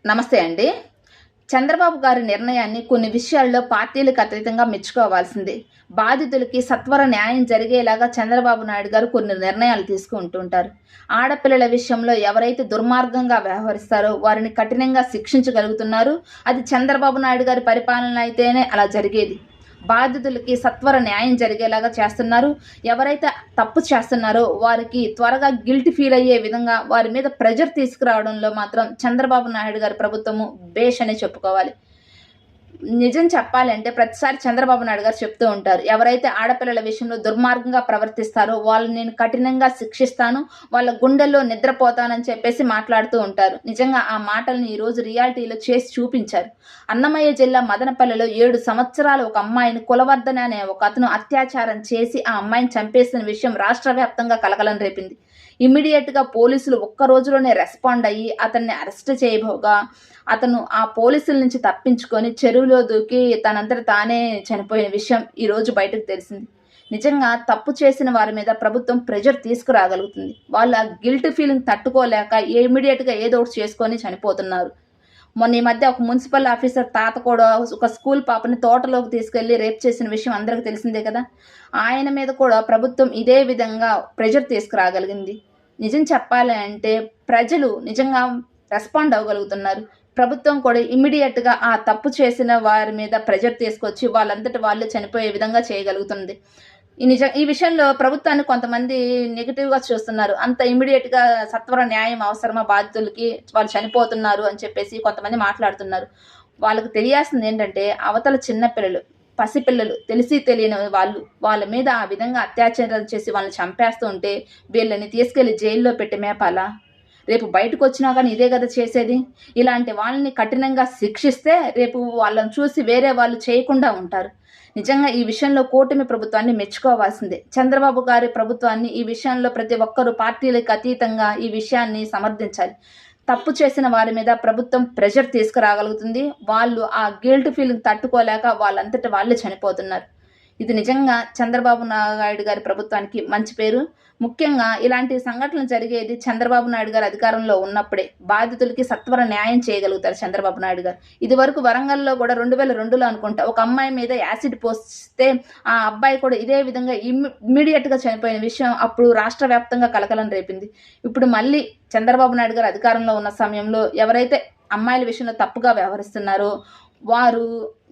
నమస్తే అండి. చంద్రబాబు గారి నిర్ణయాన్ని కొన్ని విషయాల్లో పార్టీలకు అతీతంగా మెచ్చుకోవాల్సిందే. బాధితులకి సత్వర న్యాయం జరిగేలాగా చంద్రబాబు నాయుడు గారు కొన్ని నిర్ణయాలు తీసుకుంటుంటారు. ఆడపిల్లల విషయంలో ఎవరైతే దుర్మార్గంగా వ్యవహరిస్తారో వారిని కఠినంగా శిక్షించగలుగుతున్నారు. అది చంద్రబాబు నాయుడు గారి పరిపాలన అయితేనే అలా జరిగేది. బాధితులకి సత్వర న్యాయం జరిగేలాగా చేస్తున్నారు. ఎవరైతే తప్పు చేస్తున్నారో వారికి త్వరగా గిల్ట్ ఫీల్ అయ్యే విధంగా వారి మీద ప్రెజర్ తీసుకురావడంలో మాత్రం చంద్రబాబు నాయుడు గారి ప్రభుత్వము భేష్ అనే చెప్పుకోవాలి. నిజం చెప్పాలంటే ప్రతిసారి చంద్రబాబు నాయుడు గారు చెప్తూ ఉంటారు. ఎవరైతే ఆడపిల్లల విషయంలో దుర్మార్గంగా ప్రవర్తిస్తారో వాళ్ళని నేను కఠినంగా శిక్షిస్తాను, వాళ్ళ గుండెల్లో నిద్రపోతానని చెప్పేసి మాట్లాడుతూ ఉంటారు. నిజంగా ఆ మాటల్ని ఈరోజు రియాలిటీలో చేసి చూపించారు. అన్నమయ్య జిల్లా మదనపల్లెలో 7 సంవత్సరాల ఒక అమ్మాయిని కులవర్ధన అనే ఒక అతను అత్యాచారం చేసి ఆ అమ్మాయిని చంపేసిన విషయం రాష్ట్ర వ్యాప్తంగా కలకలం రేపింది. ఇమ్మీడియట్‌గా పోలీసులు ఒక్క రోజులోనే రెస్పాండ్ అయ్యి అతన్ని అరెస్ట్ చేయబోగా అతను ఆ పోలీసుల నుంచి తప్పించుకొని చెరువులో దూకి తనంతట తానే చనిపోయిన విషయం ఈరోజు బయటకు తెలిసింది. నిజంగా తప్పు చేసిన వారి మీద ప్రభుత్వం ప్రెజర్ తీసుకురాగలుగుతుంది. వాళ్ళు ఆ గిల్ట్ ఫీలింగ్ తట్టుకోలేక ఇమ్మీడియట్‌గా ఏదో ఒకటి చేసుకొని చనిపోతున్నారు. మొన్న ఈ మధ్య ఒక మున్సిపల్ ఆఫీసర్ తాత కూడా ఒక స్కూల్ పాపని తోటలోకి తీసుకెళ్లి రేప్ చేసిన విషయం అందరికీ తెలిసిందే కదా. ఆయన మీద కూడా ప్రభుత్వం ఇదే విధంగా ప్రెజర్ తీసుకురాగలిగింది. నిజం చెప్పాలి అంటే ప్రజలు నిజంగా రెస్పాండ్ అవ్వగలుగుతున్నారు. ప్రభుత్వం కూడా ఇమ్మీడియట్‌గా ఆ తప్పు చేసిన వారి మీద ప్రెజర్ తీసుకొచ్చి వాళ్ళంతట వాళ్ళు చనిపోయే విధంగా చేయగలుగుతుంది. ఈ విషయంలో ప్రభుత్వాన్ని కొంతమంది నెగెటివ్‌గా చూస్తున్నారు. అంత ఇమ్మీడియేట్‌గా సత్వర న్యాయం అవసరమా బాధితులకి? వాళ్ళు చనిపోతున్నారు అని చెప్పేసి కొంతమంది మాట్లాడుతున్నారు. వాళ్ళకి తెలియాల్సింది ఏంటంటే అవతల చిన్న పిల్లలు, పసిపిల్లలు, తెలిసి తెలియని వాళ్ళు, వాళ్ళ మీద ఆ విధంగా అత్యాచారాలు చేసి వాళ్ళని చంపేస్తూ ఉంటే వీళ్ళని తీసుకెళ్లి జైల్లో పెట్టి మేపాలా? రేపు బయటకొచ్చినా గానీ ఇదే గదా చేసేది. ఇలాంటి వాళ్ళని కఠినంగా శిక్షిస్తే రేపు వాళ్ళని చూసి వేరే వాళ్ళు చేయకుండా ఉంటారు. నిజంగా ఈ విషయంలో కూటమి ప్రభుత్వాన్ని మెచ్చుకోవాల్సిందే. చంద్రబాబు గారి ప్రభుత్వాన్ని ఈ విషయంలో ప్రతి ఒక్కరు పార్టీలకు అతీతంగా ఈ విషయాన్ని సమర్థించాలి. తప్పు చేసిన వారి మీద ప్రభుత్వం ప్రెషర్ తీసుకురాగలుగుతుంది. వాళ్ళు ఆ గిల్ట్ ఫీలింగ్ తట్టుకోలేక వాళ్ళంతట వాళ్ళే చనిపోతున్నారు. ఇది నిజంగా చంద్రబాబు నాయుడు గారి ప్రభుత్వానికి మంచి పేరు. ముఖ్యంగా ఇలాంటి సంఘటనలు జరిగేది చంద్రబాబు నాయుడు గారు అధికారంలో ఉన్నప్పుడే. బాధితులకి సత్వర న్యాయం చేయగలుగుతారు చంద్రబాబు నాయుడు గారు. ఇదివరకు వరంగల్‌లో కూడా 2002లో అనుకుంటా ఒక అమ్మాయి మీద యాసిడ్ పోస్తే ఆ అబ్బాయి కూడా ఇదే విధంగా ఇమ్మీడియేట్‌గా చనిపోయిన విషయం అప్పుడు రాష్ట్ర వ్యాప్తంగా కలకలం రేపింది. ఇప్పుడు మళ్ళీ చంద్రబాబు నాయుడు గారు అధికారంలో ఉన్న సమయంలో ఎవరైతే అమ్మాయిల విషయంలో తప్పుగా వ్యవహరిస్తున్నారో వారు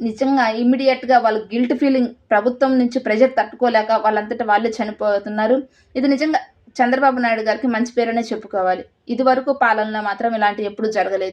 నిజంగా ఇమ్మీడియేట్‌గా వాళ్ళు గిల్ట్ ఫీలింగ్ ప్రభుత్వం నుంచి ప్రెషర్ తట్టుకోలేక వాళ్ళంతట వాళ్ళే చనిపోతున్నారు. ఇది నిజంగా చంద్రబాబు నాయుడు గారికి మంచి పేరనే చెప్పుకోవాలి. ఇదివరకు పాలనలో మాత్రం ఇలాంటివి ఎప్పుడూ జరగలేదు.